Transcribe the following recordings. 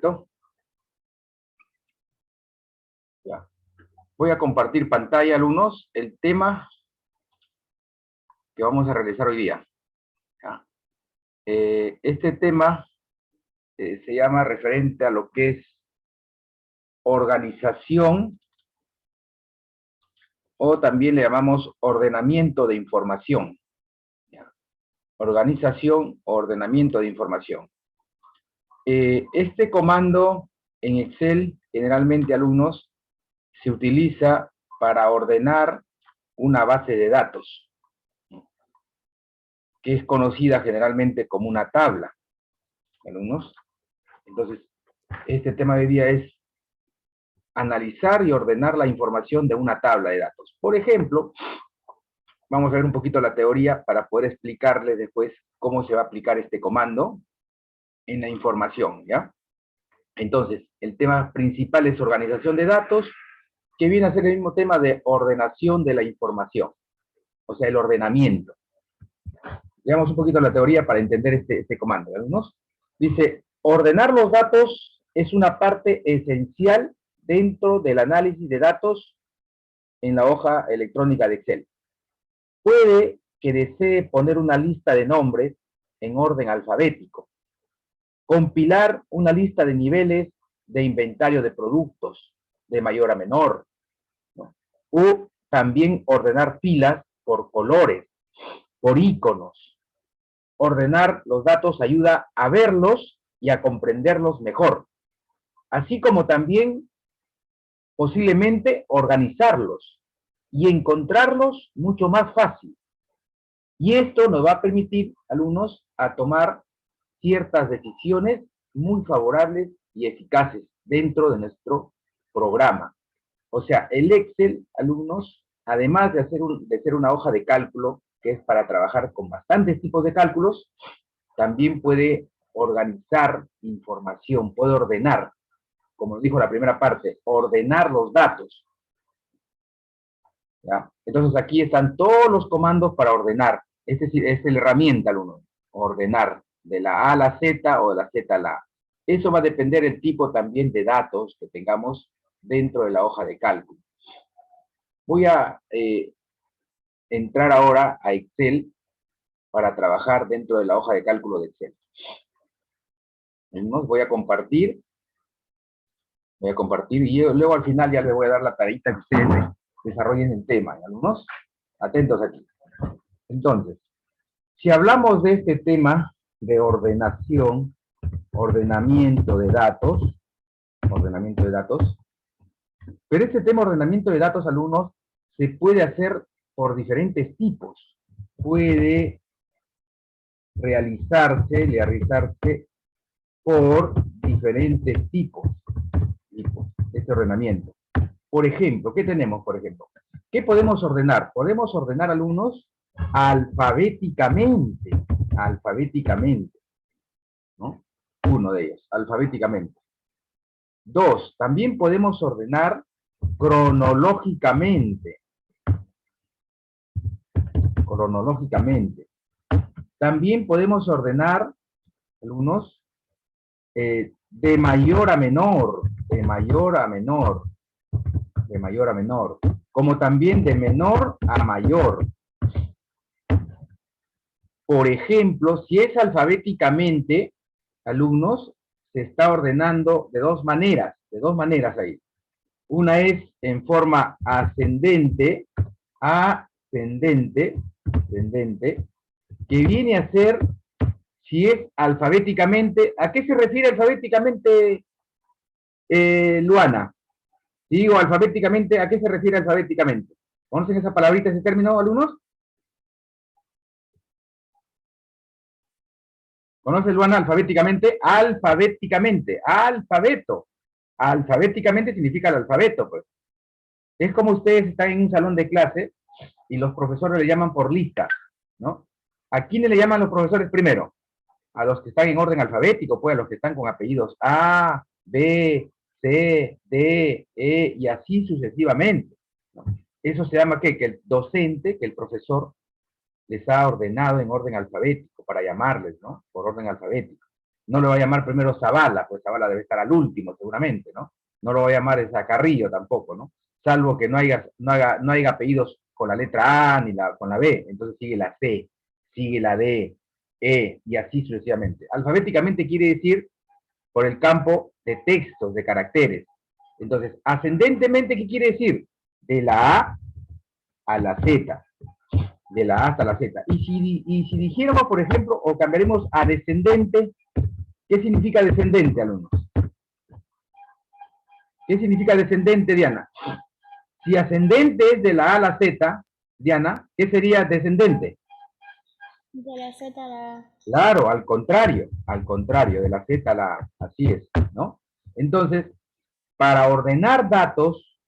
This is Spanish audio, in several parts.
Perfecto. Ya. Voy a compartir pantalla, alumnos, el tema que vamos a realizar hoy día. Ya. Este tema se llama referente a lo que es organización, o también le llamamos ordenamiento de información. Ya. Organización o ordenamiento de información. Este comando en Excel, generalmente, alumnos, se utiliza para ordenar una base de datos, que es conocida generalmente como una tabla, alumnos. Entonces, este tema de hoy día es analizar y ordenar la información de una tabla de datos. Por ejemplo, vamos a ver un poquito la teoría para poder explicarles después cómo se va a aplicar este comando en la información, ¿ya? Entonces, el tema principal es organización de datos, que viene a ser el mismo tema de ordenación de la información, o sea, el ordenamiento. Veamos un poquito la teoría para entender este comando, ¿algunos? Dice, ordenar los datos es una parte esencial dentro del análisis de datos en la hoja electrónica de Excel. Puede que desee poner una lista de nombres en orden alfabético, compilar una lista de niveles de inventario de productos, de mayor a menor, ¿no? O también ordenar filas por colores, por iconos. Ordenar los datos ayuda a verlos y a comprenderlos mejor, así como también posiblemente organizarlos y encontrarlos mucho más fácil. Y esto nos va a permitir, alumnos, a tomar ciertas decisiones muy favorables y eficaces dentro de nuestro programa. O sea, el Excel, alumnos, además de ser una hoja de cálculo, que es para trabajar con bastantes tipos de cálculos, también puede organizar información, puede ordenar, como dijo la primera parte, ordenar los datos. ¿Ya? Entonces aquí están todos los comandos para ordenar. Es decir, es la herramienta, alumnos, ordenar, de la A a la Z o de la Z a la A. Eso va a depender del tipo también de datos que tengamos dentro de la hoja de cálculo. Voy a entrar ahora a Excel para trabajar dentro de la hoja de cálculo de Excel. Voy a compartir y luego al final ya les voy a dar la tareita que ustedes desarrollen el tema, alumnos. Atentos aquí. Entonces, si hablamos de este tema de ordenación, ordenamiento de datos, pero este tema ordenamiento de datos, alumnos, se puede hacer por diferentes tipos. Puede realizarse por diferentes tipos este ordenamiento. Por ejemplo, ¿qué tenemos, por ejemplo? ¿Qué podemos ordenar? Podemos ordenar, alumnos, alfabéticamente, ¿no? Uno de ellos, alfabéticamente. Dos, también podemos ordenar cronológicamente. También podemos ordenar, alumnos, de mayor a menor, como también de menor a mayor. Por ejemplo, si es alfabéticamente, alumnos, se está ordenando de dos maneras ahí. Una es en forma ascendente, que viene a ser, si es alfabéticamente, ¿a qué se refiere alfabéticamente, Luana? Si digo alfabéticamente, ¿a qué se refiere alfabéticamente? ¿Conocen esa palabrita, ese término, alumnos? ¿Conoces, Luana, alfabéticamente? Alfabeto. Alfabéticamente significa el alfabeto, pues. Es como ustedes están en un salón de clase y los profesores le llaman por lista, ¿no? ¿A quiénes le llaman los profesores primero? A los que están en orden alfabético, pues a los que están con apellidos A, B, C, D, E, y así sucesivamente, ¿no? Eso se llama ¿qué? Que el docente, que el profesor les ha ordenado en orden alfabético, para llamarles, ¿no? Por orden alfabético. No lo va a llamar primero Zavala, pues Zavala debe estar al último seguramente, ¿no? No lo va a llamar esa Carrillo tampoco, ¿no? Salvo que no haya apellidos con la letra A ni con la B, entonces sigue la C, sigue la D, E, y así sucesivamente. Alfabéticamente quiere decir por el campo de textos, de caracteres. Entonces, ascendentemente, ¿qué quiere decir? De la A a la Z, de la A hasta la Z. Y si dijéramos, por ejemplo, o cambiaremos a descendente, ¿qué significa descendente, alumnos? ¿Qué significa descendente, Diana? Si ascendente es de la A a la Z, Diana, ¿qué sería descendente? De la Z a la A. Claro, al contrario, de la Z a la A, así es, ¿no? Entonces, para ordenar datos,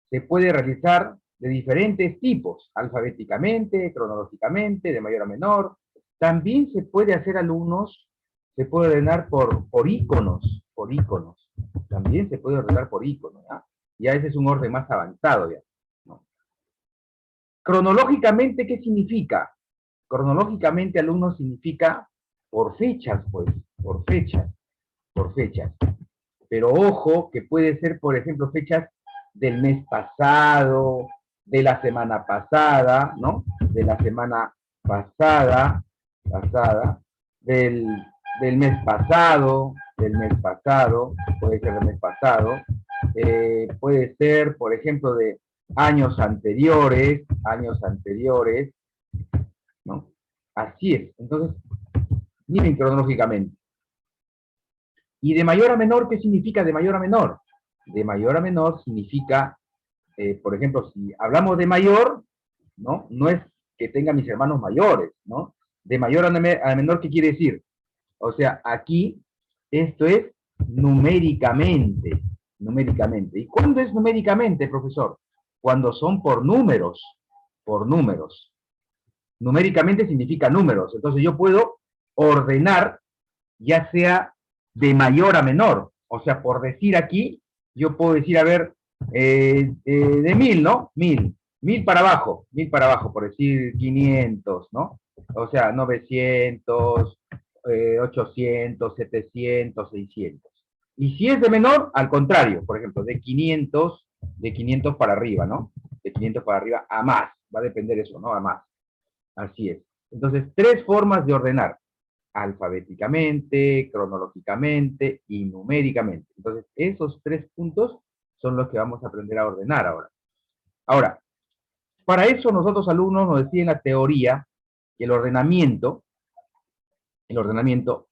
se puede realizar de diferentes tipos, alfabéticamente, cronológicamente, de mayor a menor. También se puede hacer alumnos, se puede ordenar por iconos, También se puede ordenar por iconos, ¿ya? Ya ese es un orden más avanzado, ya, ¿no? Cronológicamente, ¿qué significa? Cronológicamente, alumnos, significa por fechas, pues, por fechas. Pero ojo, que puede ser, por ejemplo, fechas del mes pasado, de la semana pasada, ¿no? De la semana pasada, del, del mes pasado, puede ser del mes pasado, puede ser, por ejemplo, de años anteriores, ¿no? Así es. Entonces, miren cronológicamente. Y de mayor a menor, ¿qué significa de mayor a menor? De mayor a menor significa, por ejemplo, si hablamos de mayor, ¿no? No es que tenga mis hermanos mayores, ¿no? De mayor a menor, ¿qué quiere decir? O sea, aquí, esto es numéricamente, numéricamente. ¿Y cuándo es numéricamente, profesor? Cuando son por números, por números. Numéricamente significa números. Entonces yo puedo ordenar, ya sea de mayor a menor. O sea, por decir aquí, yo puedo decir, a ver, de 1000, ¿no? 1000 para abajo, por decir 500, ¿no? O sea, 900, 800, 700, 600. Y si es de menor, al contrario, por ejemplo, de 500 para arriba, ¿no? De 500 para arriba a más, va a depender eso, ¿no? A más. Así es. Entonces, tres formas de ordenar: alfabéticamente, cronológicamente y numéricamente. Entonces, esos tres puntos son los que vamos a aprender a ordenar ahora. Ahora, para eso nosotros alumnos nos decían en la teoría que el ordenamiento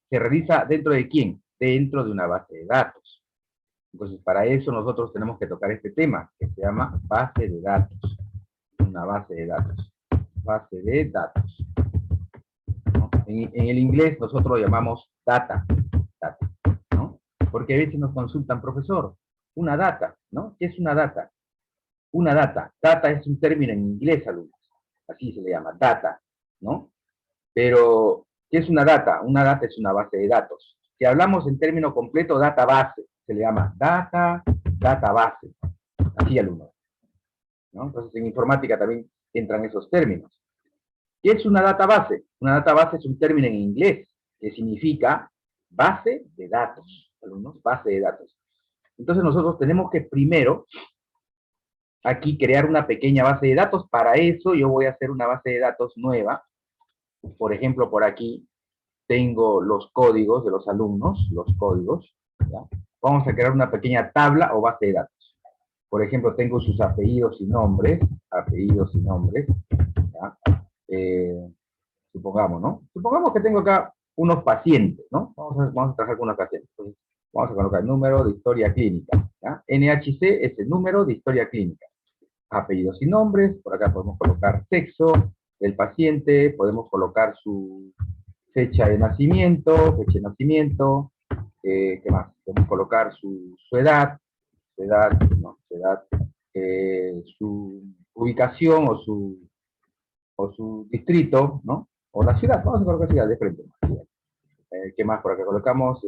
se realiza dentro de ¿quién? Dentro de una base de datos. Entonces, para eso nosotros tenemos que tocar este tema, que se llama base de datos. Una base de datos. Base de datos. ¿No? En el inglés nosotros lo llamamos data, ¿no? Porque a veces nos consultan, profesor, una data, ¿no? ¿Qué es una data? Una data es un término en inglés, alumnos, así se le llama, data, ¿no? Pero, ¿qué es una data? Una data es una base de datos. Si hablamos en término completo, database, se le llama database, así, alumnos, ¿no? Entonces, en informática también entran esos términos. ¿Qué es una database? Una database es un término en inglés que significa base de datos, alumnos, base de datos. Entonces nosotros tenemos que primero aquí crear una pequeña base de datos. Para eso yo voy a hacer una base de datos nueva. Por ejemplo, por aquí tengo los códigos de los alumnos, los códigos, ¿ya? Vamos a crear una pequeña tabla o base de datos. Por ejemplo, tengo sus apellidos y nombres, ¿ya? Supongamos, ¿no? Supongamos que tengo acá unos pacientes, ¿no? Vamos a trabajar con unos pacientes. Entonces, vamos a colocar el número de historia clínica, ¿ya? NHC es el número de historia clínica. Apellidos y nombres, por acá podemos colocar sexo del paciente, podemos colocar su fecha de nacimiento, ¿qué más? Podemos colocar su edad, ¿no? Su ubicación o su distrito, ¿no? O la ciudad, vamos a colocar ciudad de frente. ¿Qué más por acá colocamos?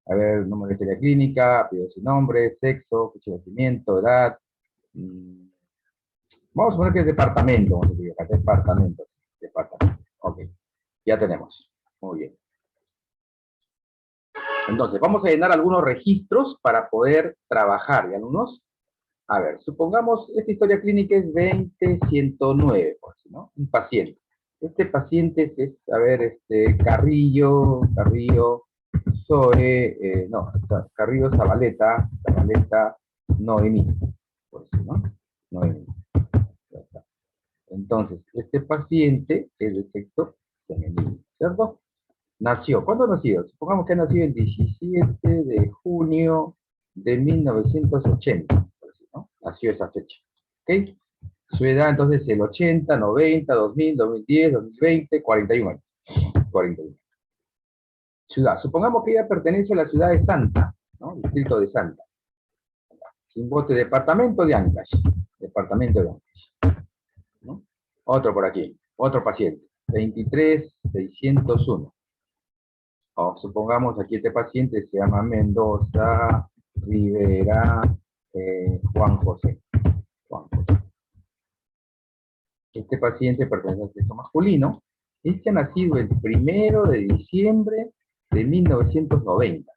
A ver, número de historia clínica, apellidos y nombres, sexo, fecha de nacimiento, edad. Vamos a poner que es departamento, vamos a decir acá, departamento. Ok, ya tenemos. Muy bien. Entonces, vamos a llenar algunos registros para poder trabajar, ¿ya, alumnos? A ver, supongamos, esta historia clínica es 20109, por si, ¿no? Un paciente. Este paciente es, a ver, Carrillo, Carrillo Zabaleta, Noemí, por si, ¿no? Noemí. Ya está. Entonces, este paciente es de sexo femenino, ¿cierto? Nació, ¿cuándo nació? Supongamos que nació el 17 de junio de 1980, ¿no? Nació esa fecha, ¿ok? Su edad entonces el 80, 90, 2000, 2010, 2020, 41 años. 41. Ciudad, supongamos que ella pertenece a la ciudad de Santa, ¿no? Distrito de Santa. Chimbote, departamento de Ancash. Departamento de Ancash, ¿no? Otro por aquí, otro paciente, 23601. O supongamos aquí este paciente se llama Mendoza, Rivera, Juan José. Este paciente pertenece al sexo masculino. Este ha nacido el 1 de diciembre de 1990.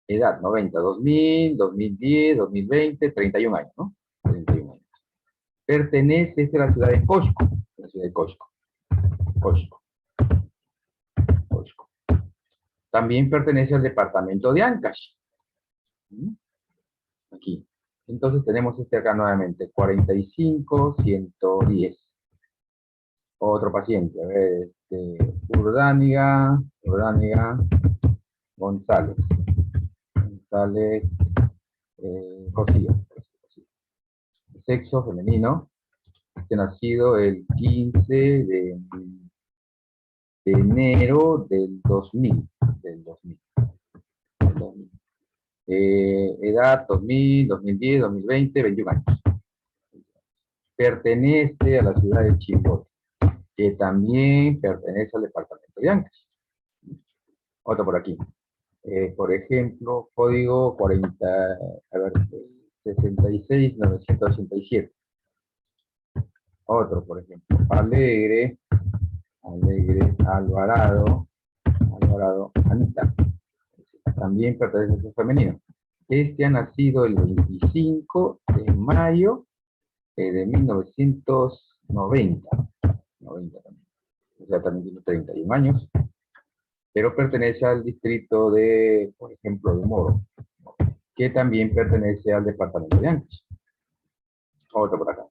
Edad 90, 2000, 2010, 2020, 31 años, ¿no? 31 años. Pertenece a la ciudad de Cosco. La ciudad de Cosco. También pertenece al departamento de Ancash. Aquí. Entonces tenemos acá nuevamente, 45-110. Otro paciente, a ver, Urdániga, González, Cosío. Sexo femenino, nacido el 15 de enero del 2000. Edad 2000, 2010, 2020, 21 años. Pertenece a la ciudad de Chimbote, que también pertenece al departamento de Ancash. Otro por aquí. Por ejemplo, código 66987. Otro, por ejemplo, Alegre, Alvarado, Anita. También pertenece al sexo femenino. Este ha nacido el 25 de mayo de 1990. 90 también. O sea, también tiene 31 años. Pero pertenece al distrito de, por ejemplo, de Moro, que también pertenece al departamento de Ancash. Otro por acá.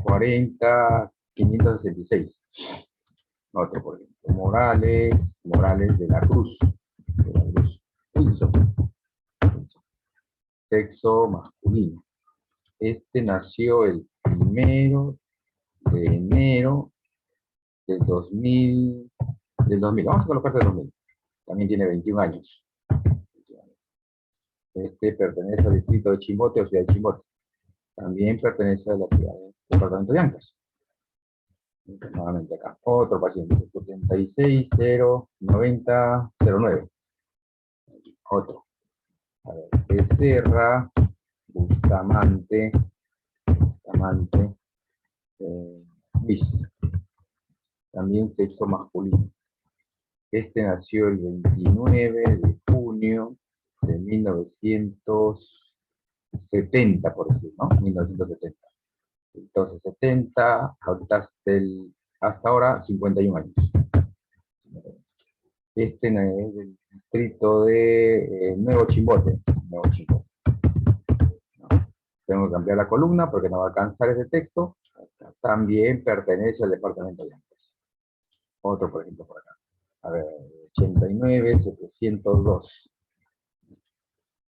40-566. Otro, por ejemplo, Morales de la Cruz. Wilson. Sexo masculino. Este nació el 1 de enero del 2000. Vamos a colocar del 2000. También tiene 21 años. Este pertenece al distrito de Chimbote o ciudad de Chimbote. También pertenece a la ciudad del departamento de Ancash. Nuevamente acá. Otro paciente, 7609009. Otro. A ver, Becerra, Bustamante, Luis. También sexo masculino. Este nació el 29 de junio de 1970, por decir, ¿no? 1970. Entonces, 70, hasta ahora, 51 años. Este es del distrito de Nuevo Chimbote. ¿No? Tengo que cambiar la columna porque no va a alcanzar ese texto. También pertenece al departamento de Ancash. Otro, por ejemplo, por acá. A ver, 89-702.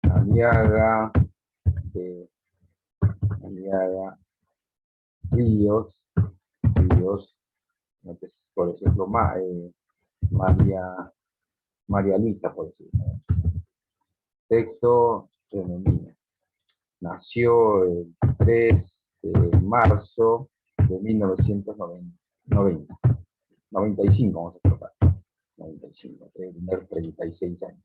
Aliaga, Ríos, por ejemplo, María Luisa, por decirlo. Sexo femenino. Nació el 3 de marzo de 1990. 95, vamos a colocar. 95, tener 36 años.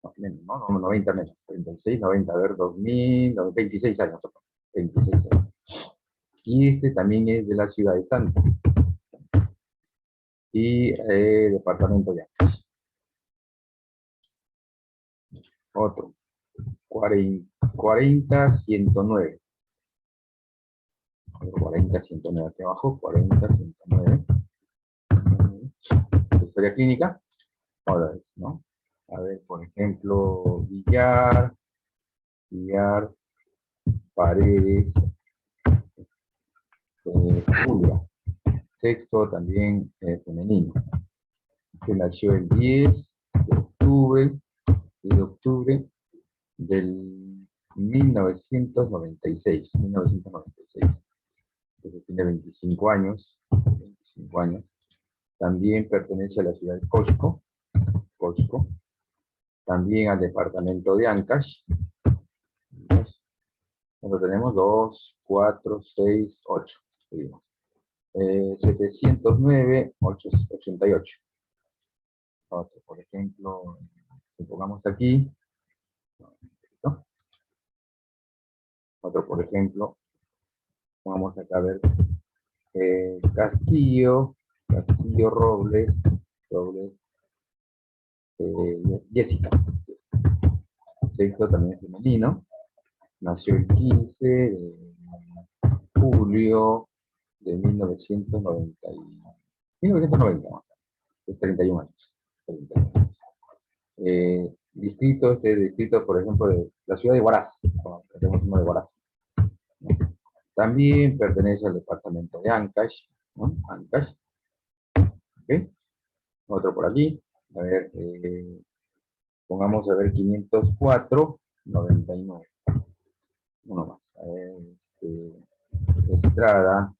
No, menos, ¿no? 90 menos. 36, 90, a ver, 2000, 26 años. 26 años. Y este también es de la ciudad de Santa. Y departamento de Ancash. Otro. 40, 109. 40, 109 aquí abajo. 40, 109. Historia clínica. Ahora, ¿no? A ver, por ejemplo, Villar, Paredes, Julia. Sexto también femenino. Se nació el 10 de octubre del 1996. Entonces tiene 25 años. 25 años. También pertenece a la ciudad de Cusco. También al departamento de Ancash. Nosotros tenemos 2, 4, 6, 8. 709, 88. Otro, por ejemplo, si pongamos aquí. ¿No? Otro, por ejemplo, vamos acá a ver. Castillo Robles, Jessica. Sexto también es femenino. Nació el 15 de julio de 1990, es 31 años. 31 años. Distrito, por ejemplo, de la ciudad de Huaraz. Tenemos uno de Huaraz. También pertenece al departamento de Ancash, ¿no? Ancash. ¿Okay? Otro por aquí. A ver, pongamos a ver 504, 99. Uno más. A ver, Estrada,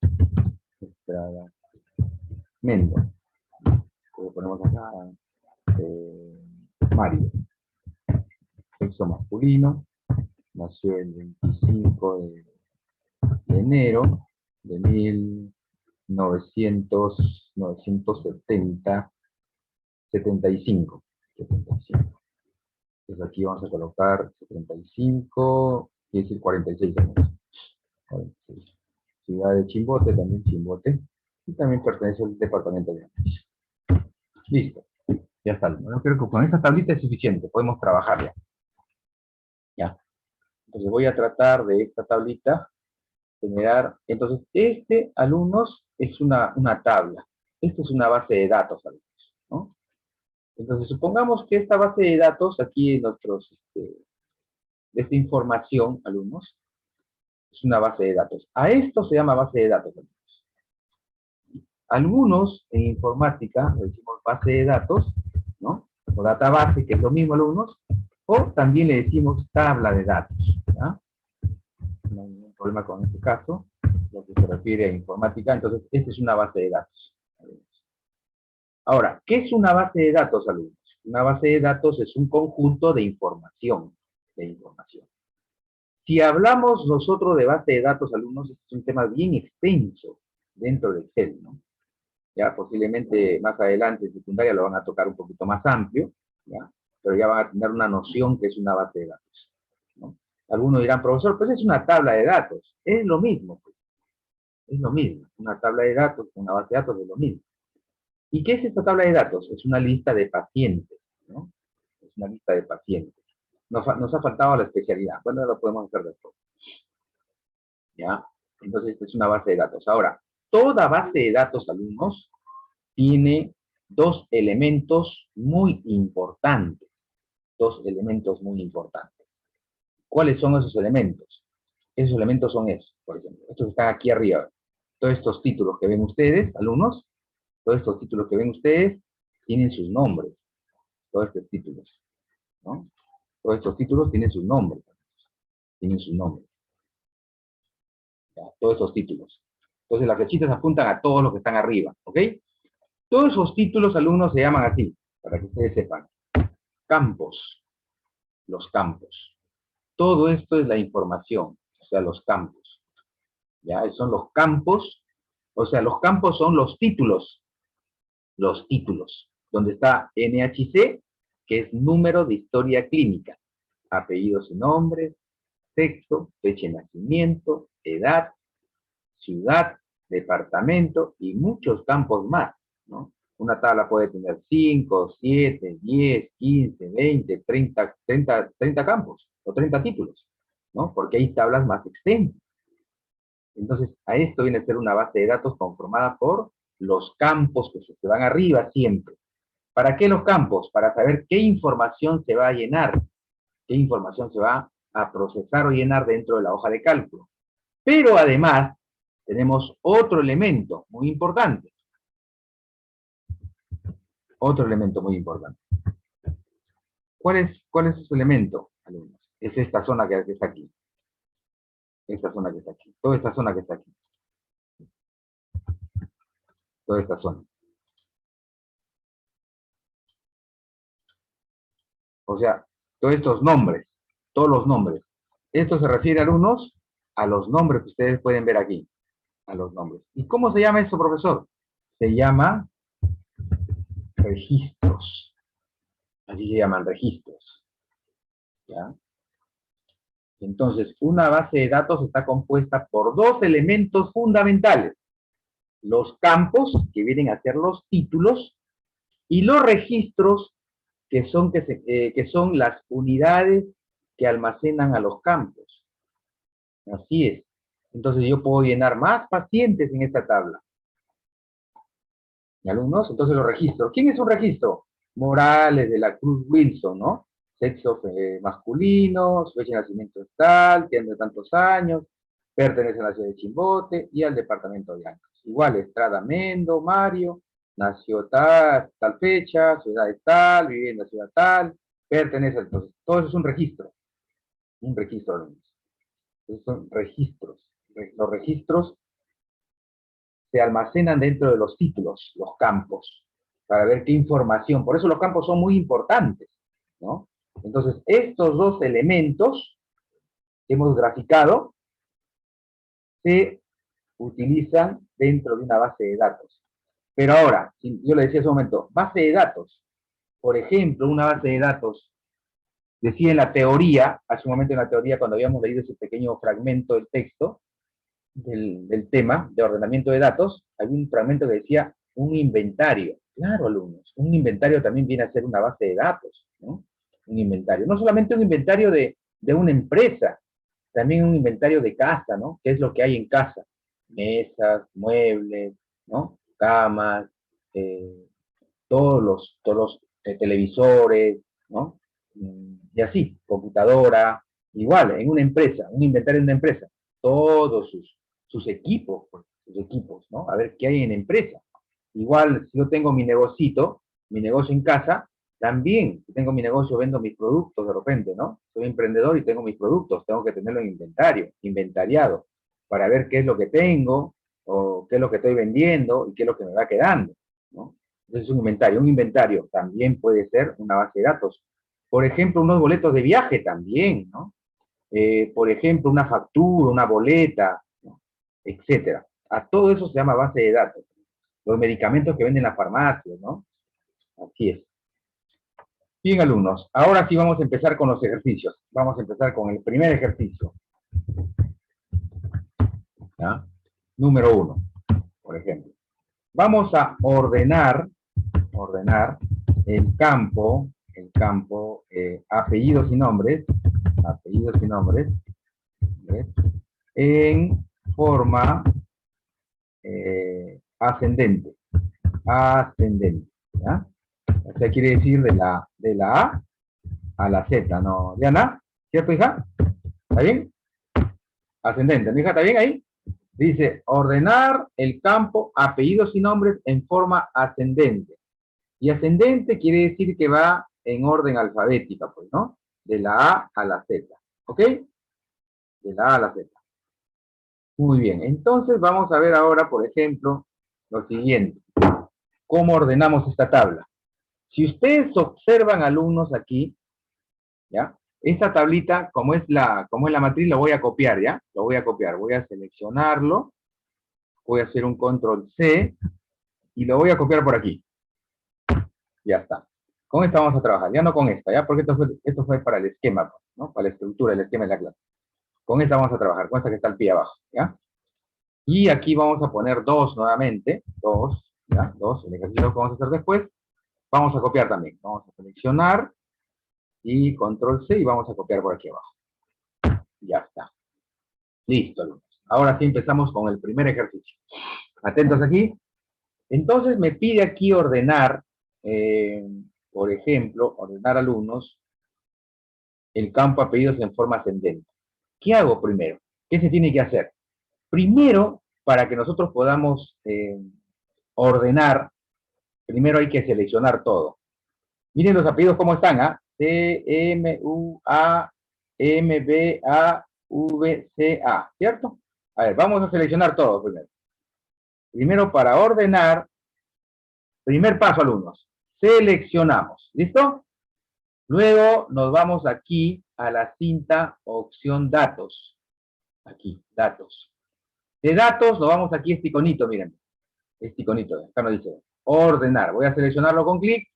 Mendo. Lo ponemos acá. Mario. Sexo masculino. Nació el 25 de enero de 1975. Entonces aquí vamos a colocar 75, quiere decir 46 años. 46. Ciudad de Chimbote, también Chimbote. Y también pertenece al departamento de Ancash. Listo. Ya está. Yo creo que con esta tablita es suficiente. Podemos trabajar ya. Ya. Entonces voy a tratar de esta tablita generar. Entonces, alumnos, es una tabla. Esto es una base de datos, alumnos, ¿no? Entonces, supongamos que esta base de datos, aquí en nuestros, de esta información, alumnos, es una base de datos. A esto se llama base de datos, alumnos. Algunos en informática le decimos base de datos, ¿no? O database, que es lo mismo, alumnos, o también le decimos tabla de datos, ¿ya? No hay ningún problema con este caso, lo que se refiere a informática. Entonces, esta es una base de datos. Ahora, ¿qué es una base de datos, alumnos? Una base de datos es un conjunto de información. Si hablamos nosotros de base de datos, alumnos, es un tema bien extenso dentro de Excel, ¿no? Ya posiblemente más adelante en secundaria lo van a tocar un poquito más amplio, ¿ya? Pero ya van a tener una noción que es una base de datos, ¿no? Algunos dirán, profesor, pues es una tabla de datos. Es lo mismo, pues. Es lo mismo. Una tabla de datos, una base de datos es lo mismo. ¿Y qué es esta tabla de datos? Es una lista de pacientes, ¿no? Es una lista de pacientes. Nos ha faltado la especialidad. Bueno, lo podemos hacer después. ¿Ya? Entonces, es una base de datos. Ahora, toda base de datos, alumnos, tiene dos elementos muy importantes. ¿Cuáles son esos elementos? Esos elementos son estos, por ejemplo. Estos están aquí arriba. Todos estos títulos que ven ustedes, alumnos, tienen sus nombres. Todos estos títulos, ¿no? Todos estos títulos tienen sus nombres. Ya, todos estos títulos. Entonces las flechitas apuntan a todos los que están arriba, ¿ok? Todos esos títulos, alumnos, se llaman así, para que ustedes sepan. Campos. Los campos. Todo esto es la información, o sea, los campos. ¿Ya? Son los campos, o sea, los campos son los títulos. Donde está NHC, que es número de historia clínica. Apellidos y nombres, sexo, fecha de nacimiento, edad, ciudad, departamento y muchos campos más, ¿no? Una tabla puede tener 5, 7, 10, 15, 20, 30 campos o 30 títulos, ¿no? Porque hay tablas más extensas. Entonces, a esto viene a ser una base de datos conformada por los campos que se van arriba siempre. ¿Para qué los campos? Para saber qué información se va a llenar, qué información se va a procesar o llenar dentro de la hoja de cálculo. Pero además, tenemos otro elemento muy importante. Otro elemento muy importante. ¿Cuál es ese elemento, alumnos? Es esta zona que está aquí. Esta zona que está aquí. Toda esta zona que está aquí. Toda esta zona. O sea, todos estos nombres, todos los nombres. Esto se refiere, alumnos, a los nombres que ustedes pueden ver aquí. A los nombres. ¿Y cómo se llama esto, profesor? Se llama registros. Así se llaman registros. ¿Ya? Entonces, una base de datos está compuesta por dos elementos fundamentales. Los campos, que vienen a ser los títulos, y los registros, que son las unidades que almacenan a los campos. Así es. Entonces yo puedo llenar más pacientes en esta tabla. ¿Y alumnos? Entonces los registros. ¿Quién es un registro? Morales, de la Cruz Wilson, ¿no? Sexo masculino, su fecha de nacimiento es tal, tiene tantos años, pertenece a la ciudad de Chimbote y al departamento de Ancas. Igual, Estrada Mendo, Mario, nació tal fecha, ciudad es tal, vive en la ciudad tal, pertenece a... Entonces, todo eso es un registro. Un registro, alumnos. Esos son registros. Los registros se almacenan dentro de los títulos, los campos, para ver qué información. Por eso los campos son muy importantes, ¿no? Entonces, estos dos elementos que hemos graficado se utilizan dentro de una base de datos. Pero ahora, yo le decía hace un momento, base de datos. Por ejemplo, una base de datos, decía en la teoría, hace un momento en la teoría, cuando habíamos leído ese pequeño fragmento del texto, del tema de ordenamiento de datos, había un fragmento que decía un inventario. Claro, alumnos, un inventario también viene a ser una base de datos, ¿no? Un inventario. No solamente un inventario de una empresa, también un inventario de casa, ¿no? ¿Qué es lo que hay en casa? Mesas, muebles, ¿no? Camas, todos los televisores, ¿no? Y así, computadora, igual, en una empresa, un inventario de una empresa, todos sus equipos, ¿no? A ver qué hay en la empresa. Igual, si yo tengo mi negocio en casa, también, si tengo mi negocio, vendo mis productos de repente, ¿no? Soy emprendedor y tengo mis productos, tengo que tenerlo en inventario, inventariado, para ver qué es lo que tengo, o qué es lo que estoy vendiendo, y qué es lo que me va quedando, ¿no? Entonces, un inventario también puede ser una base de datos. Por ejemplo, unos boletos de viaje también, ¿no? Por ejemplo, una factura, una boleta, ¿no? Etcétera. A todo eso se llama base de datos. Los medicamentos que venden en las farmacias, ¿no? Así es. Bien, alumnos, ahora sí vamos a empezar con los ejercicios. Vamos a empezar con el primer ejercicio. ¿Ya? Número 1, por ejemplo. Vamos a ordenar el campo apellidos y nombres, ¿ves? En forma ascendente, ¿ya? O sea, quiere decir de la A a la Z, ¿no? Diana, ¿cierto, hija? ¿Está bien? Ascendente, ¿mi hija está bien ahí? Dice, ordenar el campo apellidos y nombres en forma ascendente. Y ascendente quiere decir que va en orden alfabética, pues, ¿no? De la A a la Z, ¿ok? De la A a la Z. Muy bien, entonces vamos a ver ahora, por ejemplo, lo siguiente. ¿Cómo ordenamos esta tabla? Si ustedes observan, alumnos, aquí, ¿ya? Esta tablita, como es la matriz, lo voy a copiar, ¿ya? Lo voy a copiar, voy a seleccionarlo, voy a hacer un control C, y lo voy a copiar por aquí. Ya está. Con esta vamos a trabajar, ya no con esta, ¿ya? Porque esto fue para el esquema, ¿no? Para la estructura, el esquema de la clase. Con esta vamos a trabajar, con esta que está al pie abajo, ¿ya? Y aquí vamos a poner 2 nuevamente, 2, ¿Ya? 2, el ejercicio que vamos a hacer después. Vamos a copiar también. Vamos a seleccionar y control C y vamos a copiar por aquí abajo. Ya está. Listo, alumnos. Ahora sí empezamos con el primer ejercicio. Atentos aquí. Entonces me pide aquí ordenar, por ejemplo, ordenar alumnos, el campo apellidos en forma ascendente. ¿Qué hago primero? ¿Qué se tiene que hacer? Primero, para que nosotros podamos ordenar, primero hay que seleccionar todo. Miren los apellidos cómo están, ¿ah? C, M, U, A, M, B, A, V, C, A, ¿cierto? A ver, vamos a seleccionar todo primero. Primero, para ordenar, primer paso, alumnos, seleccionamos, ¿listo? Luego nos vamos aquí a la cinta opción datos. Aquí, datos. De datos nos vamos aquí a este iconito, miren. Este iconito, acá nos dice ordenar. Voy a seleccionarlo con clic.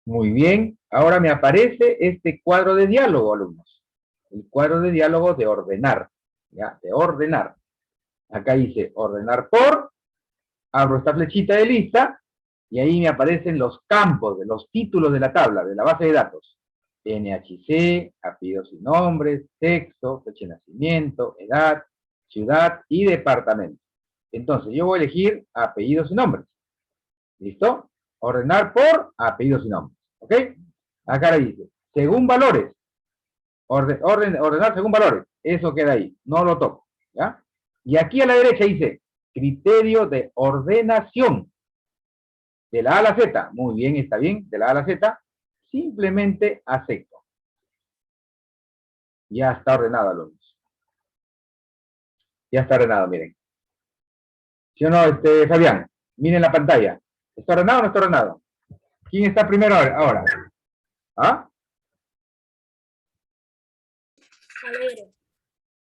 Muy bien. Ahora me aparece este cuadro de diálogo, alumnos. El cuadro de diálogo de ordenar. ¿Ya? De ordenar. Acá dice ordenar por. Abro esta flechita de lista y ahí me aparecen los campos de los títulos de la tabla, de la base de datos. NHC, apellidos y nombres, sexo, fecha de nacimiento, edad, ciudad y departamento. Entonces, yo voy a elegir apellidos y nombres. ¿Listo? Ordenar por apellidos y nombres. ¿Ok? Acá le dice, según valores. Ordenar según valores. Eso queda ahí. No lo toco. ¿Ya? Y aquí a la derecha dice, criterio de ordenación. De la A a la Z. Muy bien, está bien. De la A a la Z. Simplemente acepto. Ya está ordenado, alumnos. Ya está ordenado, miren. ¿Sí o no, Fabián? Miren la pantalla. ¿Está ordenado o no está ordenado? ¿Quién está primero ahora? ¿Ah? Alegre.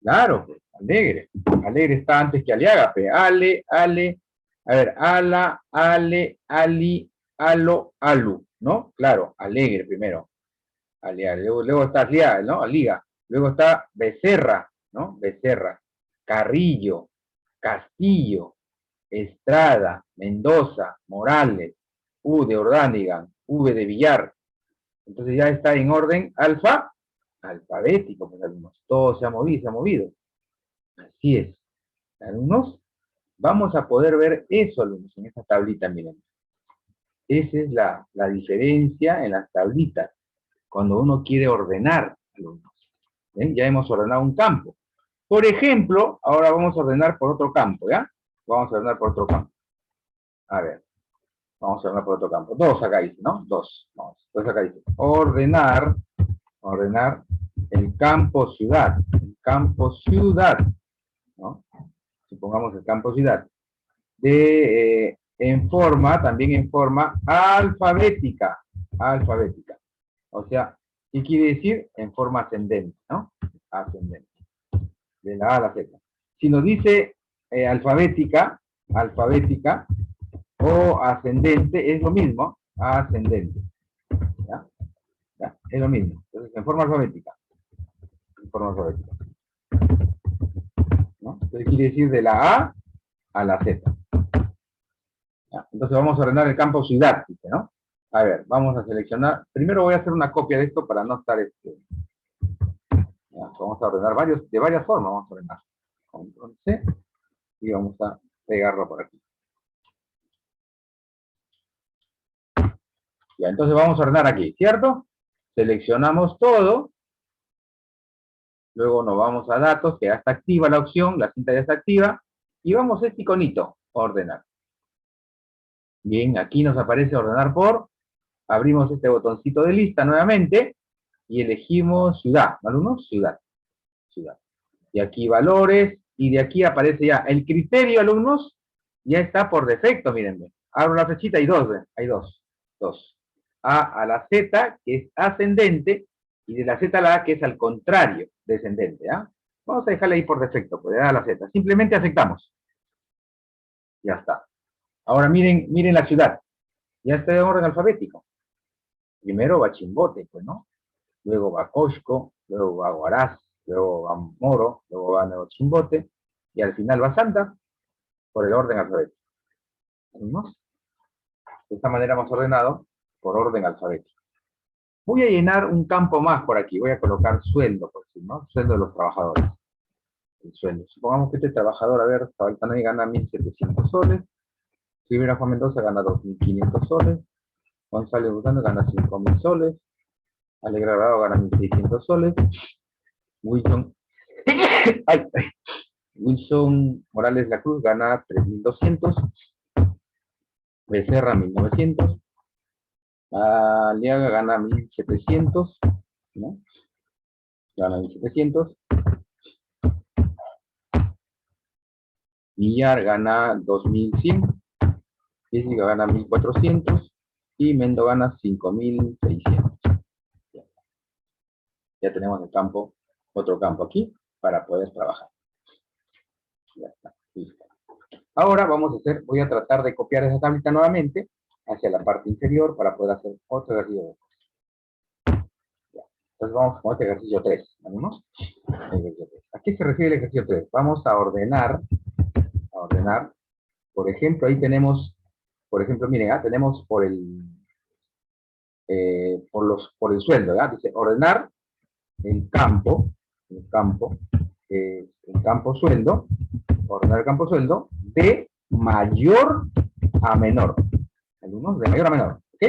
Claro, pues, Alegre. Alegre está antes que Aliaga, pues. Ale, Ale. A ver, Ala, Ale, Ali, Alo, Alu, ¿no? Claro, Alegre primero. Ale, luego está Aliaga, ¿no? Aliga. Luego está Becerra, ¿no? Becerra. Carrillo, Castillo, Estrada, Mendoza, Morales, U de Ordánigan, V de Villar. Entonces ya está en orden alfabético, pues alumnos. Todo se ha movido. Así es. Alumnos, vamos a poder ver eso, alumnos, en esta tablita, miren. Esa es la diferencia en las tablitas, cuando uno quiere ordenar, alumnos. ¿Ven? Ya hemos ordenado un campo. Por ejemplo, ahora vamos a ordenar por otro campo, ¿ya? Vamos a ordenar por otro campo. A ver, vamos a ordenar por otro campo. 2 acá dice, ¿no? 2. Vamos. Entonces acá dice, ordenar el campo ciudad. El campo ciudad, ¿no? Supongamos el campo ciudad. También en forma alfabética. Alfabética. O sea, ¿qué quiere decir? En forma ascendente, ¿no? Ascendente. De la A a la Z. Si nos dice alfabética o ascendente, es lo mismo. Ascendente. ¿Ya? ¿Ya? Es lo mismo. Entonces, en forma alfabética. En forma alfabética. ¿No? Entonces quiere decir de la A a la Z. ¿Ya? Entonces vamos a ordenar el campo ciudad, dice, ¿no? A ver, vamos a seleccionar. Primero voy a hacer una copia de esto para no estar ya, vamos a ordenar de varias formas. Vamos a ordenar. Control C y vamos a pegarlo por aquí. Ya, entonces vamos a ordenar aquí, ¿cierto? Seleccionamos todo. Luego nos vamos a datos, que ya está activa la opción, la cinta ya está activa. Y vamos a este iconito, ordenar. Bien, aquí nos aparece ordenar por. Abrimos este botoncito de lista nuevamente y elegimos ciudad, ¿no, alumnos? Ciudad. Y aquí valores, y de aquí aparece ya el criterio, alumnos, ya está por defecto, mírenme. Abro la flechita y hay dos. A a la Z, que es ascendente, y de la Z a la A, que es al contrario, descendente, ¿ah? Vamos a dejarle ahí por defecto, pues, de A a la Z. Simplemente aceptamos. Ya está. Ahora miren la ciudad. Ya está en orden alfabético. Primero va Chimbote, pues, ¿no? Luego va Cosco, luego va Huaraz, luego va Moro, luego va Nuevo Chimbote, y al final va Santa. por el orden alfabético. ¿No? De esta manera hemos ordenado por orden alfabético. Voy a llenar un campo más por aquí. Voy a colocar sueldo, por decir, ¿no? Sueldo de los trabajadores. El sueldo. Supongamos que este trabajador, a ver, Fabaltanay gana 1.700 soles. Rivera Juan Mendoza gana 2.500 soles. González Busano gana 5.000 soles. Alegra Grado gana 1.600 soles. Wilson, Wilson Morales La Cruz gana 3.200. Becerra 1.900. Aliaga gana 1.700. ¿No? Gana 1.700. Villar gana 2.100. Física gana 1.400. Y Mendo gana 5.600. Ya tenemos el campo, otro campo aquí, para poder trabajar. Ya está, listo. Ahora voy a tratar de copiar esa tablita nuevamente hacia la parte inferior para poder hacer otro ejercicio. Entonces vamos con este ejercicio 3. ¿Vamos? ¿A qué se refiere el ejercicio 3? Vamos a ordenar, por ejemplo, ahí tenemos, miren, tenemos por el sueldo, ¿verdad? Dice ordenar el campo sueldo, ordenar el campo sueldo de mayor a menor. Alumnos, de mayor a menor, ¿ok?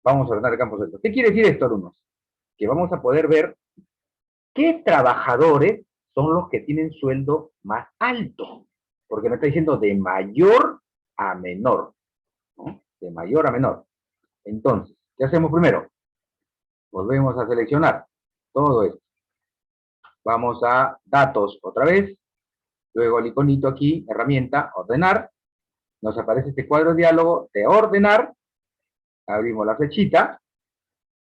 Vamos a ordenar el campo sueldo. ¿Qué quiere decir esto, alumnos? Que vamos a poder ver qué trabajadores son los que tienen sueldo más alto. Porque me está diciendo de mayor a menor, ¿no? De mayor a menor. Entonces, ¿qué hacemos primero? Volvemos a seleccionar todo esto. Vamos a datos otra vez. Luego el iconito aquí, herramienta, ordenar. Nos aparece este cuadro de diálogo de ordenar. Abrimos la flechita.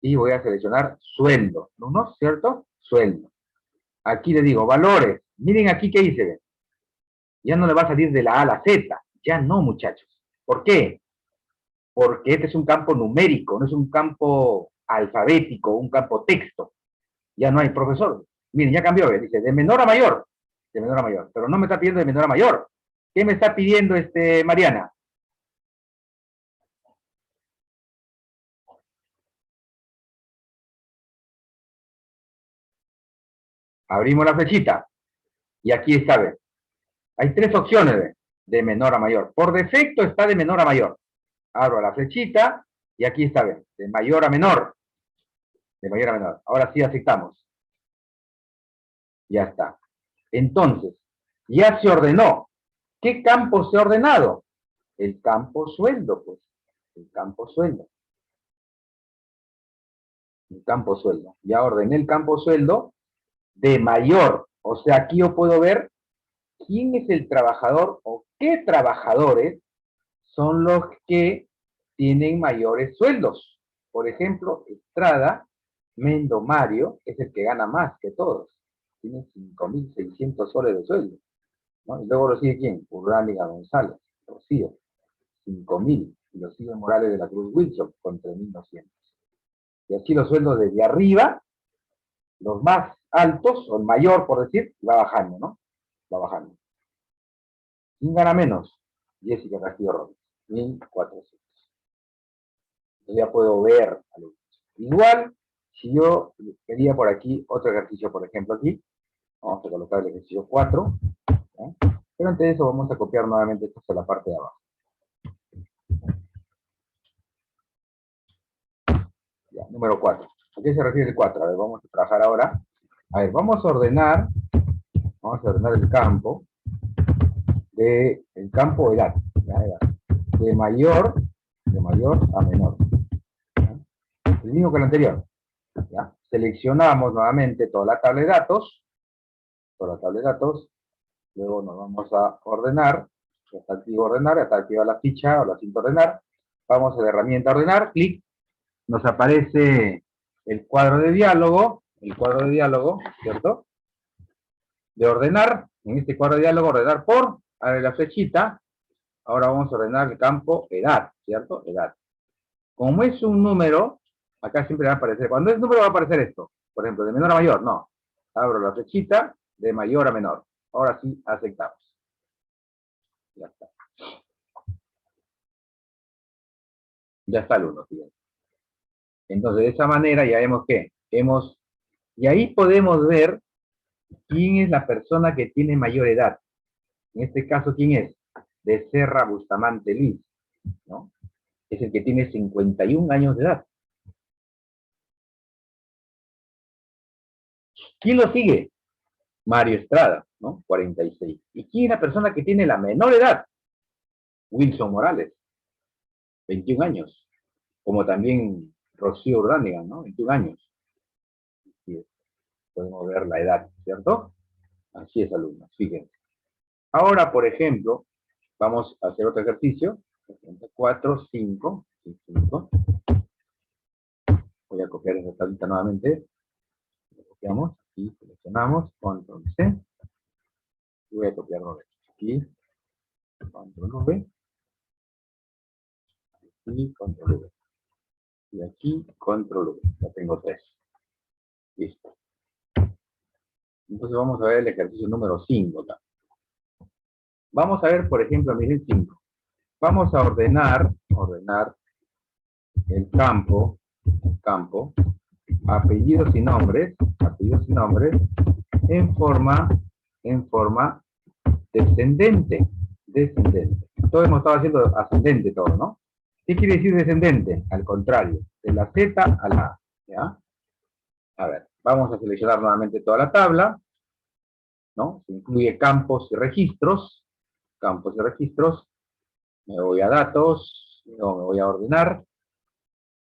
Y voy a seleccionar sueldo. ¿No? ¿Cierto? Sueldo. Aquí le digo valores. Miren aquí qué hice. Ya no le va a salir de la A a la Z. Ya no, muchachos. ¿Por qué? Porque este es un campo numérico, no es un campo alfabético, un campo texto. Ya no hay profesor. Miren, ya cambió, dice, de menor a mayor. De menor a mayor. Pero no me está pidiendo de menor a mayor. ¿Qué me está pidiendo Mariana? Abrimos la flechita. Y aquí está, ¿ves? Hay tres opciones, ¿ves? De menor a mayor. Por defecto está de menor a mayor. Abro la flechita y aquí está, ¿ves? De mayor a menor. De mayor a menor. Ahora sí aceptamos. Ya está. Entonces, ya se ordenó. ¿Qué campo se ha ordenado? El campo sueldo, pues. El campo sueldo. El campo sueldo. Ya ordené el campo sueldo de mayor. O sea, aquí yo puedo ver quién es el trabajador o qué trabajadores son los que tienen mayores sueldos. Por ejemplo, Estrada, Mendo Mario, es el que gana más que todos. Tiene 5.600 soles de sueldo, ¿no? Y luego lo sigue ¿quién? Urrániga González, Rocío, 5.000. Y lo sigue Morales de la Cruz Wilson, con 3.200. Y así los sueldos desde arriba, los más altos, o el mayor, por decir, va bajando, ¿no? Va bajando. ¿Quién gana menos? Jessica Castillo Robles, 1.400. Yo ya puedo ver. Igual, si yo quería por aquí otro ejercicio, por ejemplo aquí, vamos a colocar el ejercicio 4, ¿eh? Pero antes de eso vamos a copiar nuevamente esto hacia la parte de abajo. Ya, número 4. ¿A qué se refiere el 4? A ver, vamos a trabajar ahora. A ver, vamos a ordenar el campo edad, de mayor a menor. ¿Ya? El mismo que el anterior. ¿Ya? Seleccionamos nuevamente toda la tabla de datos, luego nos vamos a ordenar, ya está activo ordenar, ya está activa la ficha o la cinta ordenar, vamos a la herramienta ordenar, clic, nos aparece el cuadro de diálogo, ¿cierto? De ordenar, en este cuadro de diálogo, ordenar por, abre la flechita, ahora vamos a ordenar el campo edad, ¿cierto? Edad. Como es un número, acá siempre va a aparecer, cuando es número va a aparecer esto, por ejemplo, de menor a mayor, no. Abro la flechita, de mayor a menor. Ahora sí, aceptamos. Ya está. Ya está el 1, fíjense. Entonces, de esa manera ya vemos que y ahí podemos ver quién es la persona que tiene mayor edad. En este caso, ¿quién es? Becerra Bustamante Luis, ¿no? Es el que tiene 51 años de edad. ¿Quién lo sigue? Mario Estrada, ¿no? 46. ¿Y quién es la persona que tiene la menor edad? Wilson Morales, 21 años. Como también Rocío Urdániga, ¿no? 21 años. Así es. Podemos ver la edad, ¿cierto? Así es, alumnos, fíjense. Ahora, por ejemplo, vamos a hacer otro ejercicio. 4, 5, 5. Voy a copiar esa tablita nuevamente. Lo copiamos, aquí seleccionamos, control C. Y voy a copiarlo aquí, control V. Y control V. Y aquí, control V. Ya tengo 3. Listo. Entonces vamos a ver el ejercicio número 5 acá. Vamos a ver, por ejemplo, miren 5. Vamos a ordenar el campo, apellidos y nombres, en forma descendente. Todo hemos estado haciendo ascendente todo, ¿no? ¿Qué quiere decir descendente? Al contrario, de la Z a la A, ¿ya? A ver, vamos a seleccionar nuevamente toda la tabla, ¿no? Se incluye campos y registros, me voy a datos, no, me voy a ordenar,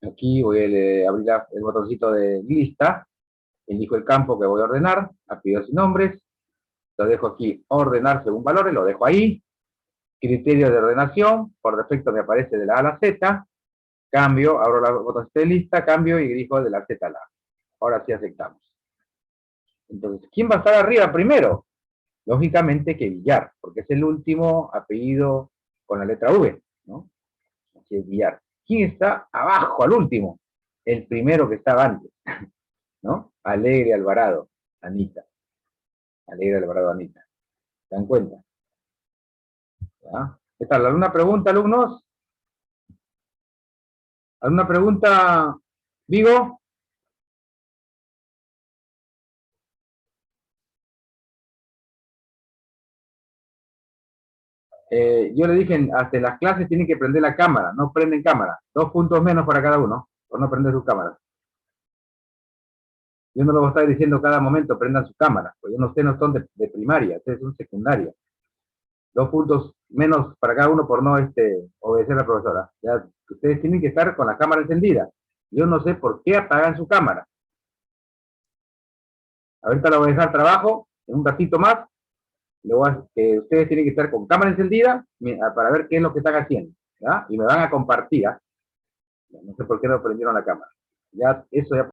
aquí voy a abrir el botoncito de lista, elijo el campo que voy a ordenar, apellidos y nombres, lo dejo aquí, ordenar según valores, lo dejo ahí, criterio de ordenación, por defecto me aparece de la A a la Z, cambio, abro la botoncito de lista, cambio y elijo de la Z a la A. Ahora sí aceptamos. Entonces, ¿quién va a estar arriba primero? Lógicamente que Villar, porque es el último apellido con la letra V, ¿no? Así es Villar. ¿Quién está abajo, al último? El primero que estaba antes, ¿no? Alegre Alvarado, Anita. Alegre Alvarado, Anita. ¿Se dan cuenta? ¿Ya? ¿Qué tal? ¿Alguna pregunta, alumnos? ¿Alguna pregunta, Vigo? Yo le dije, hasta en las clases tienen que prender la cámara, no prenden cámara. 2 puntos menos para cada uno, por no prender su cámara. Yo no lo voy a estar diciendo cada momento, prendan su cámara, porque ustedes no son de primaria, ustedes son secundaria. 2 puntos menos para cada uno por no obedecer a la profesora. Ya, ustedes tienen que estar con la cámara encendida. Yo no sé por qué apagan su cámara. Ahorita la voy a dejar trabajo, en un ratito más, ustedes tienen que estar con cámara encendida para ver qué es lo que están haciendo, ¿ya? Y me van a compartir, ¿ya? No sé por qué no prendieron la cámara. Ya, eso ya